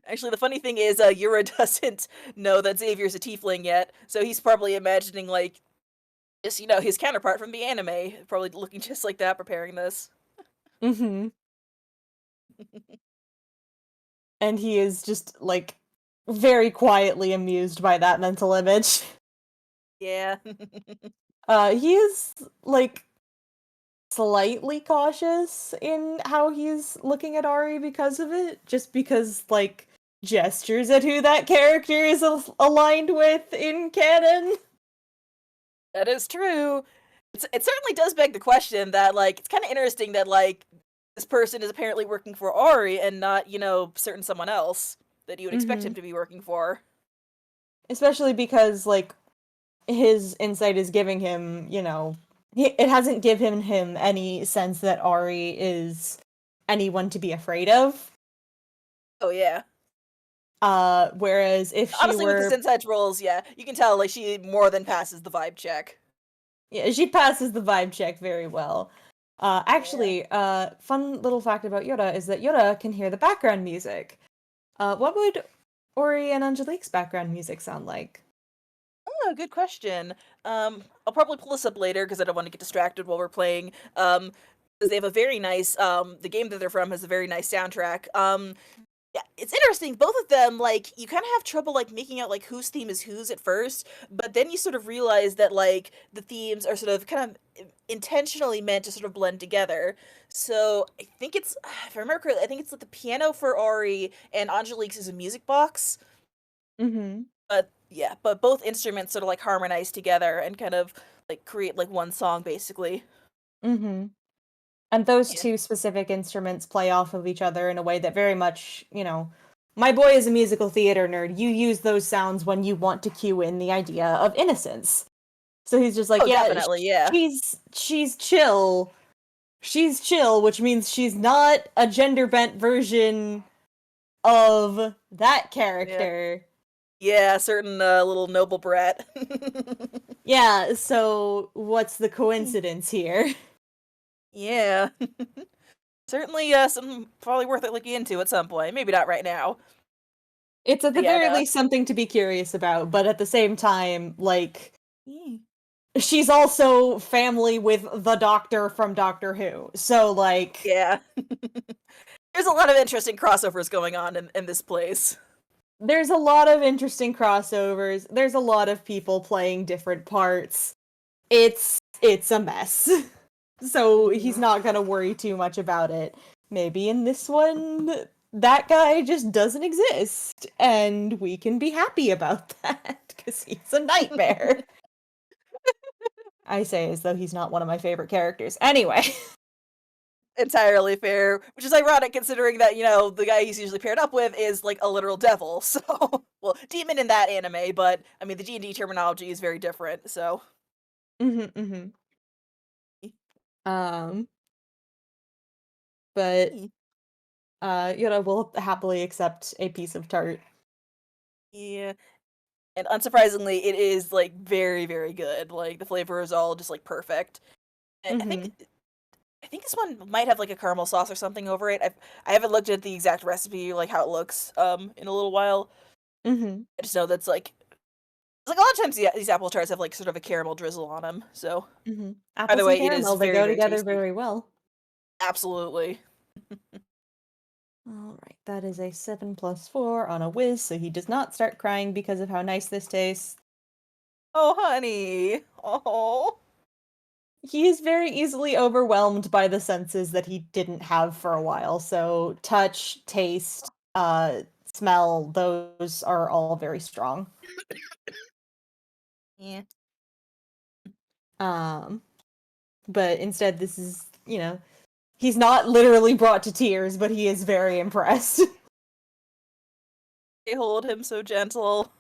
Actually, the funny thing is, Yura doesn't know that Xavier's a tiefling yet, so he's probably imagining like just his counterpart from the anime, probably looking just like that, preparing this. Mm-hmm. And he is just like very quietly amused by that mental image. Yeah. He is like slightly cautious in how he's looking at Ari because of it, just because, like, gestures at who that character is aligned with in canon. That is true. It certainly does beg the question that, like, it's kind of interesting that, like, this person is apparently working for Ari and not, certain someone else that you would expect him Mm-hmm. to be working for. Especially because, like, his insight is giving him, it hasn't given him any sense that Ari is anyone to be afraid of. Oh, yeah. Whereas if she Honestly, with the were, Sensei's roles, yeah, you can tell, like, she more than passes the vibe check. yeah, she passes the vibe check very well. Yeah. Actually, fun little fact about Yuura is that Yuura can hear the background music. What would Ori and Angelique's background music sound like? Oh, good question. I'll probably pull this up later because I don't want to get distracted while we're playing. Because they have a very nice, the game that they're from has a very nice soundtrack. Yeah, it's interesting. Both of them, like, you kind of have trouble, like, making out, like, whose theme is whose at first, but then you sort of realize that, like, the themes are sort of kind of intentionally meant to sort of blend together. So I think it's, if I remember correctly, I think it's like the piano for Ori and Angelique's is a music box. Mm-hmm. But yeah, but both instruments sort of like harmonize together and kind of like create like one song basically. Mm-hmm. And those Yeah. two specific instruments play off of each other in a way that very much, my boy is a musical theater nerd. You use those sounds when you want to cue in the idea of innocence. So he's just like, Oh, yeah, definitely, yeah. she's chill. She's chill, which means she's not a gender bent version of that Yeah. character. Yeah, certain little noble brat. Yeah, so what's the coincidence here? Yeah. Certainly something probably worth it looking into at some point. Maybe not right now. It's at But the yeah, very no. least something to be curious about, but at the same time, like, Mm. she's also family with the Doctor from Doctor Who. So, like, Yeah. There's a lot of interesting crossovers going on in this place. there's a lot of interesting crossovers. There's a lot of people playing different parts. It's a mess. So he's Mhm. not gonna worry too much about it. Maybe in this one, that guy just doesn't exist, and we can be happy about that because he's a nightmare. I say as though he's not one of my favorite characters. Anyway. Entirely fair, which is ironic considering that, the guy he's usually paired up with is like a literal devil. So, well, demon in that anime, but I mean the D&D terminology is very different. So, Hmm, hmm. Um, but will happily accept a piece of tart. yeah, and unsurprisingly, it is like very, very good. Like the flavor is all just like perfect. I think Hmm, I think this one might have like a caramel sauce or something over it. I haven't looked at the exact recipe, like how it looks, in a little while. hmm, I just know that's like a lot of times these apple tarts have like sort of a caramel drizzle on them. So hmm. either Apples and way, it is caramel, they very, go very together tasty. very well. Absolutely. All right, that is a 7 + 4 on a whiz, so he does not start crying because of how nice this tastes. Oh, honey. Oh. He is very easily overwhelmed by the senses that he didn't have for a while. So touch, taste, smell, those are all very strong. Yeah. Um, but instead this is, he's not literally brought to tears, but he is very impressed. They hold him so gentle.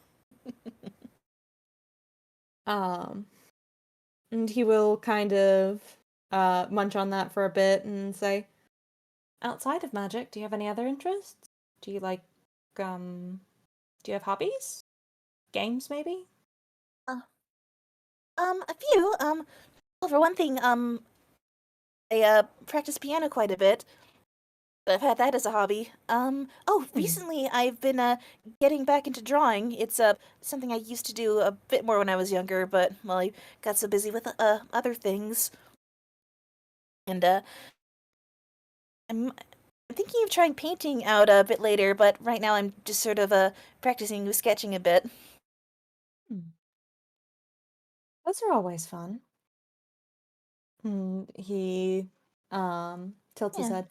um, and he will kind of munch on that for a bit and say, outside of magic, do you have any other interests? Do you like do you have hobbies? Games maybe? Uh, a few. Well, for one thing, I practice piano quite a bit. I've had that as a hobby. Oh, Hmm. recently I've been getting back into drawing. It's something I used to do a bit more when I was younger, but well, I got so busy with other things. And I'm thinking of trying painting out a bit later, but right now I'm just sort of practicing with sketching a bit. Hmm. Those are always fun. He tilts his Yeah. head.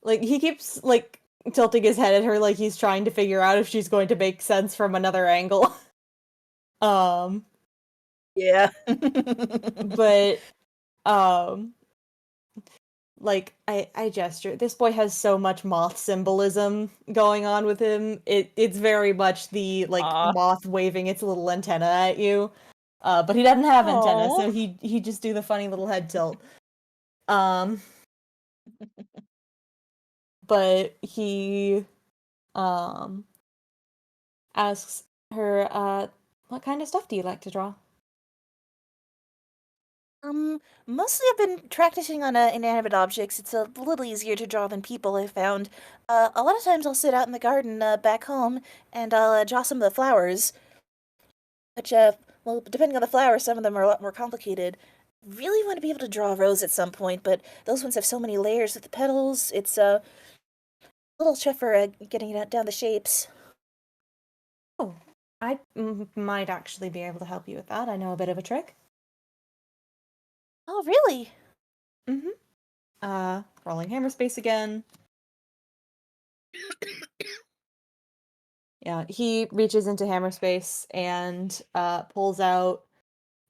Like he keeps like tilting his head at her like he's trying to figure out if she's going to make sense from another angle. um Yeah. but um like I gesture. This boy has so much moth symbolism going on with him. It's very much the like Aw. moth waving its little antenna at you. But he doesn't have antenna, Aw. so he just do the funny little head tilt. Um but he um asks her, what kind of stuff do you like to draw? Mostly I've been practicing on inanimate objects. It's a little easier to draw than people, I've found. A lot of times I'll sit out in the garden back home and I'll draw some of the flowers, which, well, depending on the flower, some of them are a lot more complicated. Really want to be able to draw a rose at some point, but those ones have so many layers with the petals. It's a little tough for getting it down the shapes. Oh, I might actually be able to help you with that. I know a bit of a trick. Oh, really? Mm-hmm. Rolling hammer space again. Yeah, he reaches into hammer space and pulls out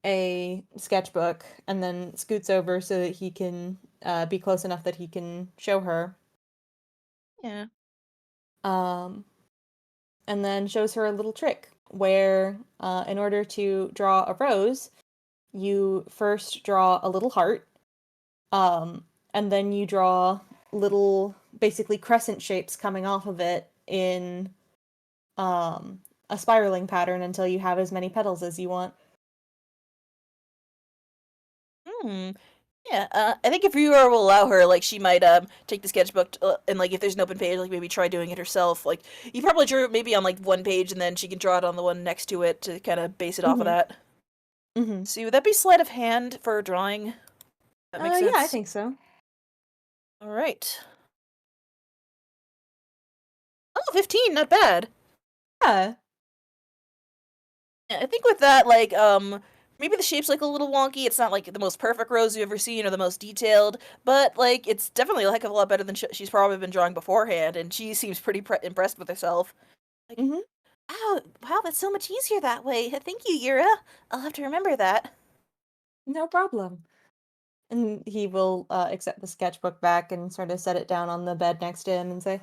a sketchbook and then scoots over so that he can be close enough that he can show her. Yeah. Um, and then shows her a little trick where, in order to draw a rose, you first draw a little heart, um, and then you draw little, basically crescent shapes coming off of it in um, a spiraling pattern until you have as many petals as you want. Hmm. Yeah, I think if Yuura will allow her, like, she might take the sketchbook and, like, if there's an open page, like, maybe try doing it herself. Like, you probably drew it maybe on, like, one page, and then she can draw it on the one next to it to kind of base it off of Mm-hmm. that. Mm-hmm. See, would that be sleight of hand for drawing? That makes Yeah, I sense. think so. All right. Oh, 15, not bad. Yeah. Yeah, I think with that, like, maybe the shape's like a little wonky. It's not like the most perfect rose you've ever seen or the most detailed, but like, it's definitely a heck of a lot better than she's probably been drawing beforehand, and she seems pretty impressed with herself. Like, Mm-hmm. wow, that's so much easier that way. Thank you, Yuura. I'll have to remember that. No problem. And he will accept the sketchbook back and sort of set it down on the bed next to him and say,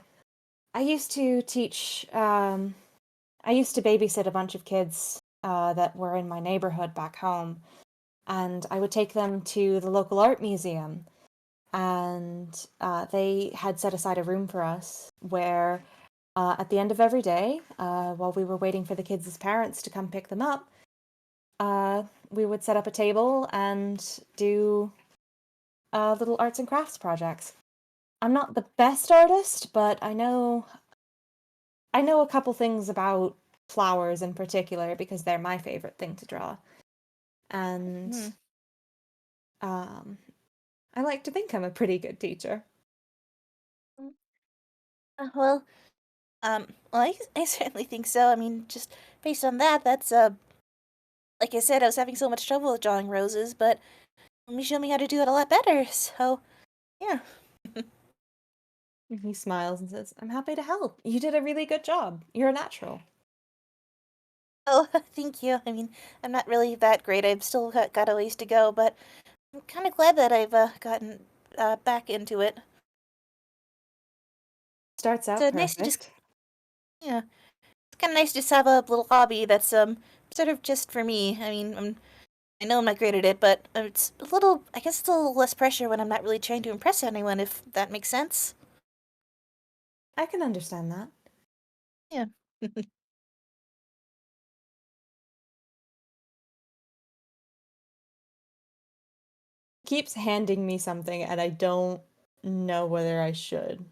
I used to teach, I used to babysit a bunch of kids that were in my neighborhood back home, and I would take them to the local art museum. And they had set aside a room for us where, at the end of every day, while we were waiting for the kids' parents to come pick them up, we would set up a table and do little arts and crafts projects. I'm not the best artist, but I know a couple things about flowers in particular because they're my favorite thing to draw. And Hmm. um I like to think I'm a pretty good teacher. Well, I certainly think so. I mean, just based on that, that's like I said, I was having so much trouble with drawing roses, but you showed me how to do it a lot better. So, yeah. And he smiles and says, I'm happy to help. You did a really good job. You're a natural. Oh, thank you. I mean, I'm not really that great. I've still got a ways to go, but I'm kind of glad that I've gotten back into it. Starts It's out nice to just, perfect. yeah, it's kind of nice to just have a little hobby that's sort of just for me. I mean, I know I'm not great at it, but it's a little, I guess it's a little less pressure when I'm not really trying to impress anyone, if that makes sense. I can understand that. Yeah. Keeps handing me something and I don't know whether I should.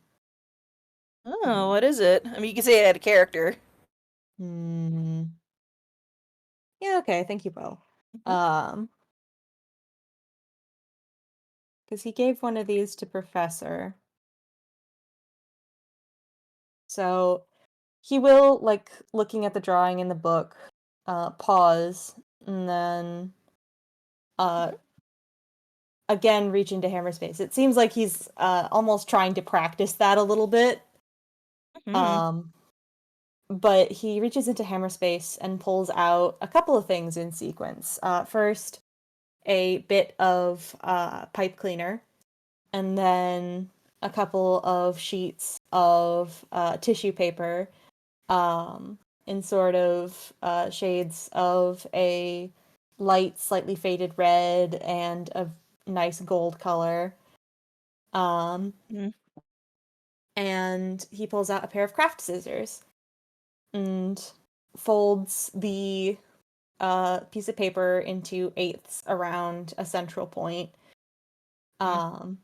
Oh, Hmm. what is it? I mean, you can say I had a character. Hmm. Yeah, okay, I think you will. Hmm. Because he gave one of these to Professor. So he will, like, looking at the drawing in the book, pause and then uh again reach into hammer space. It seems like he's almost trying to practice that a little bit. Mhm. Um, but he reaches into hammer space and pulls out a couple of things in sequence. First, a bit of pipe cleaner, and then a couple of sheets of tissue paper um, in sort of shades of a light, slightly faded red and a nice gold color. Um, Mhm. and he pulls out a pair of craft scissors and folds the piece of paper into eighths around a central point. Mhm. Um,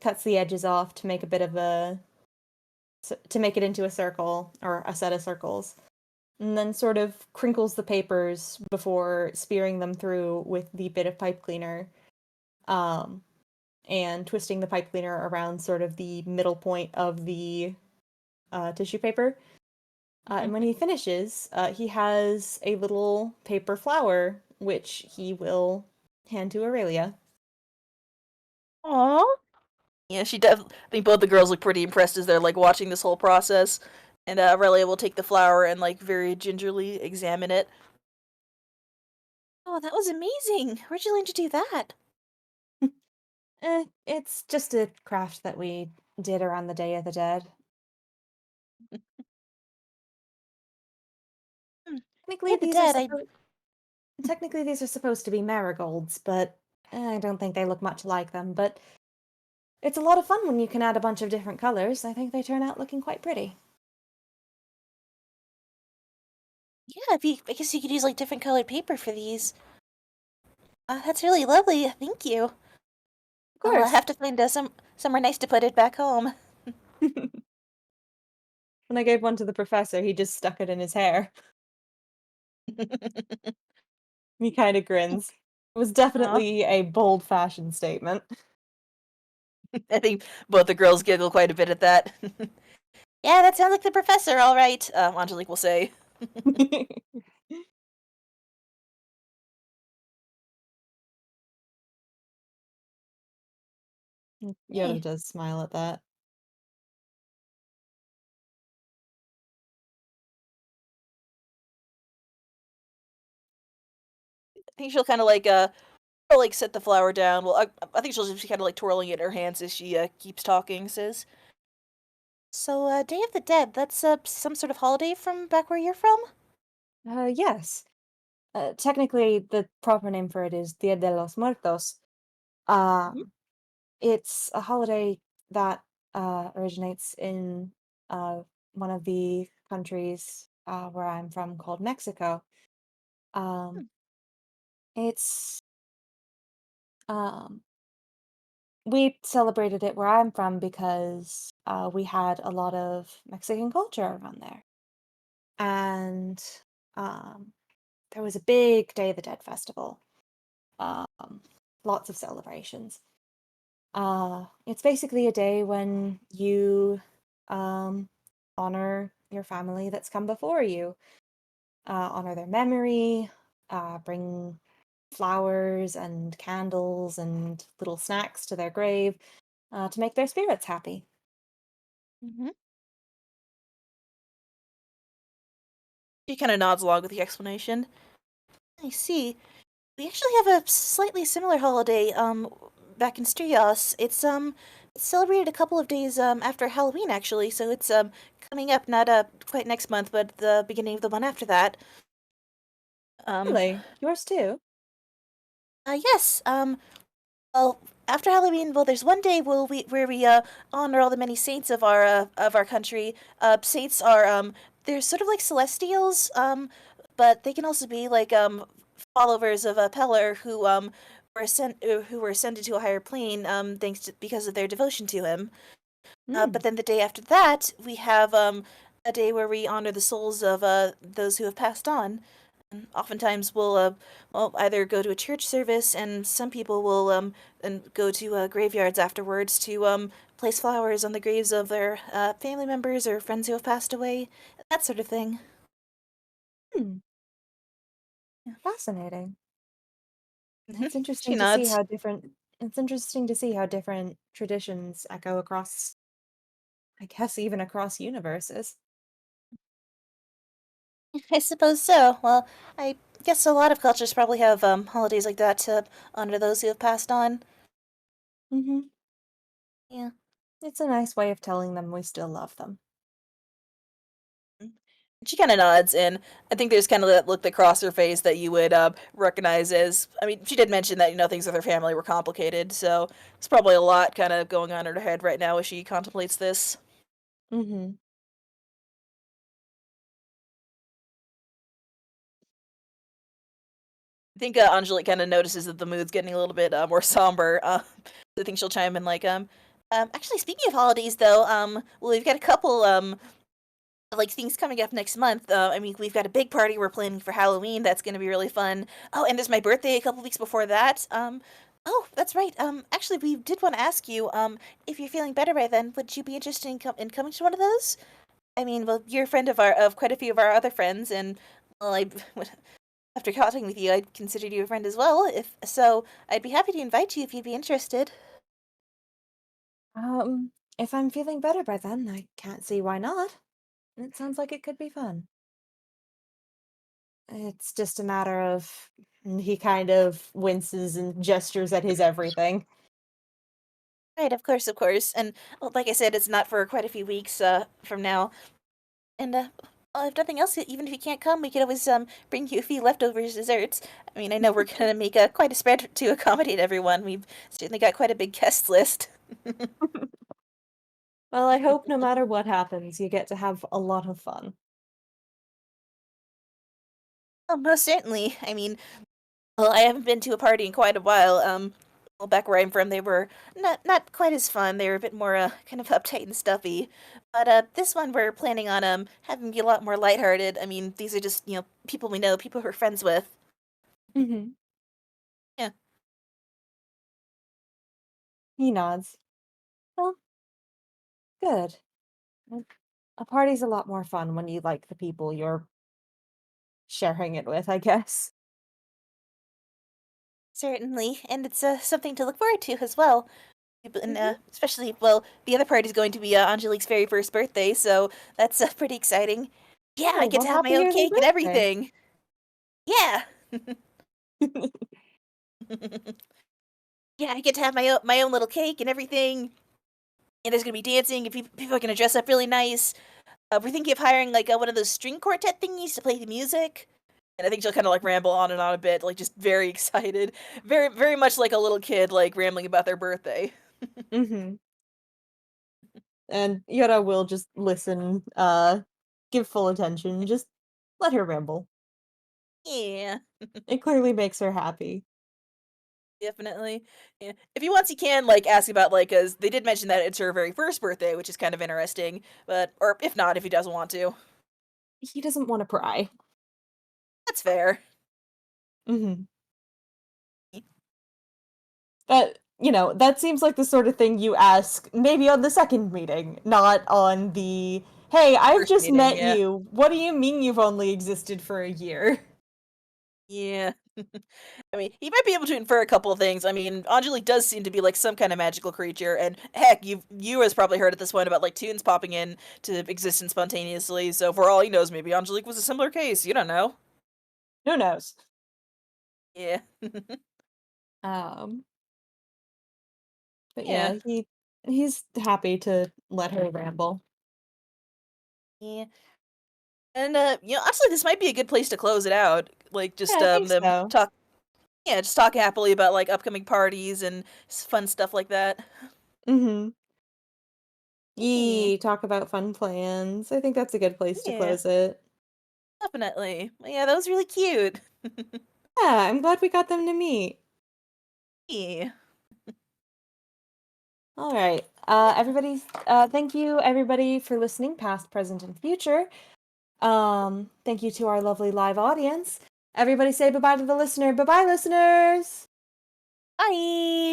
cuts the edges off to make a bit of a to make it into a circle or a set of circles, and then sort of crinkles the papers before spearing them through with the bit of pipe cleaner, um, and twisting the pipe cleaner around sort of the middle point of the tissue paper. And Mhm. when he finishes, he has a little paper flower, which he will hand to Aurelia. Aw. Yeah, I think both the girls look pretty impressed as they're, like, watching this whole process, and, Aurelia will take the flower and, like, very gingerly examine it. "Oh, that was amazing! Where'd you learn to do that?" It's just a craft that we did around the Day of the Dead. "Hmm, Technically, Day of the these are Dead, supposed technically these are supposed to be marigolds, but I don't think they look much like them. But it's a lot of fun when you can add a bunch of different colors. I think they turn out looking quite pretty. yeah, if you I guess you could use, like, different colored paper for these. That's really lovely, thank you. Of I'll, course. have to find, somewhere nice to put it back home." When I gave one to the professor, he just stuck it in his hair. He kind of grins. It was Aw. definitely a bold fashion statement. I think both the girls giggle quite a bit at that. "Yeah, that sounds like the professor, alright," Angelique will say. Yoda "Hey." does smile at that. I think she'll kinda, like, or, like, set the flower down. Well, I think she'll just be kinda, like, twirling it in her hands as she, keeps talking, says, "So, Day of the Dead, that's, some sort of holiday from back where you're from?" Yes. Technically, the proper name for it is Dia de los Muertos. Mhm. Um, it's a holiday that originates in one of the countries where I'm from called Mexico. Hmm. Um, it's um, we celebrated it where I'm from because we had a lot of Mexican culture around there. And um, there was a big Day of the Dead festival, um, lots of celebrations. It's basically a day when you um, honor your family that's come before you, honor their memory, bring flowers and candles and little snacks to their grave to make their spirits happy. Mhm. She kinda nods along with the explanation. "I see. We actually have a slightly similar holiday, back in Strios. It's celebrated a couple of days, after Halloween, actually, so it's, coming up not, quite next month, but the beginning of the one after that. Um, Really? Yours too? yes, well, after Halloween, well, there's one day where we, honor all the many saints of our country. Saints are, they're sort of like celestials, but they can also be like, followers of, Peller who were ascended to a higher plane, because of their devotion to him. Hmm. But then the day after that, we have a day where we honor the souls of those who have passed on. And oftentimes, well either go to a church service, and some people will and go to graveyards afterwards to place flowers on the graves of their family members or friends who have passed away, that sort of thing. Hmm. Yeah. Fascinating. Mhm. It's She interesting to see nods. how different. It's interesting to see how different traditions echo across, I guess, even across universes. I suppose so. Well, I guess a lot of cultures probably have holidays like that to honor those who have passed on. Hmm. Yeah. It's a nice way of telling them we still love them. She kind of nods, and I think there's kind of that look across her face that you would recognize as. I mean, she did mention that things with her family were complicated, so there's probably a lot kind of going on in her head right now as she contemplates this. Hmm. I think Angelique kind of notices that the mood's getting a little bit more somber. I think she'll chime in like, actually, speaking of holidays, though, well, we've got a couple like things coming up next month. I mean, we've got a big party we're planning for Halloween. That's going to be really fun. Oh, and there's my birthday a couple weeks before that. Oh, that's right. Actually, we did want to ask you, if you're feeling better by then, would you be interested in coming to one of those? I mean, well, you're a friend of quite a few of our other friends, and well, I after talking with you, I'd considered you a friend as well. If so, I'd be happy to invite you if you'd be interested. If I'm feeling better by then, I can't see why not. It sounds like it could be fun. It's just a matter of he kind of winces and gestures at his everything. Right, of course. And well, like I said, it's not for quite a few weeks from now. And well, if nothing else, even if you can't come, we could always bring you a few leftover desserts. I mean, I know we're gonna make quite a spread to accommodate everyone. We've certainly got quite a big guest list. Well, I hope no matter what happens, you get to have a lot of fun. Oh, most certainly. I mean, well, I haven't been to a party in quite a while. Well, back where I'm from, they were not quite as fun. They were a bit more kind of uptight and stuffy. But this one we're planning on having be a lot more lighthearted. I mean, these are just people we know, people we're friends with. Hmm. Yeah, He nods. Well, good. Mm, a party's a lot more fun when you like the people you're sharing it with, I guess. certainly, and it's something to look forward to as well. And Hmm. especially, well, the other party's going to be Angelique's very first birthday, so that's pretty exciting. Yeah, I Oh, get well, to have my happy own early cake and birthday. everything. Yeah. Yeah, I get to have my own little cake and everything. And there's gonna be dancing, and people are gonna dress up really nice. We're thinking of hiring like one of those string quartet thingies to play the music. And I think she'll kind of like ramble on and on a bit, like just very excited, very much like a little kid, like rambling about their birthday. Hmm. And Yura will just listen, give full attention, just let her ramble. Yeah, It clearly makes her happy. definitely. Yeah. If he wants, he can like ask about like, cause they did mention that it's her very first birthday, which is kind of interesting. But or if not, if he doesn't want to, He doesn't want to pry. that's fair. Hmm. That seems like the sort of thing you ask maybe on the second meeting, not on the, "Hey, I've First just meeting, met yeah. you. What do you mean you've only existed for a year?" Yeah. I mean, he might be able to infer a couple of things. I mean, Angelique does seem to be like some kind of magical creature, and heck, you has probably heard at this point about like tunes popping in to existence spontaneously. So for all he knows, maybe Angelique was a similar case. You don't know. Who knows? Yeah. Um, but Yeah. yeah, he's happy to let her ramble. Yeah. And honestly, this might be a good place to close it out. Like Yeah, just I think them so. talk. Yeah, just talk happily about like upcoming parties and fun stuff like that. Mhm. Yeah. Yee, talk about fun plans. I think that's a good place to Yeah. close it. Definitely. Yeah, that was really cute. Yeah, I'm glad we got them to meet. Yeah. All right. Everybody, thank you everybody for listening, past, present, and future. Thank you to our lovely live audience. Everybody say bye-bye to the listener. Bye-bye, listeners. Bye.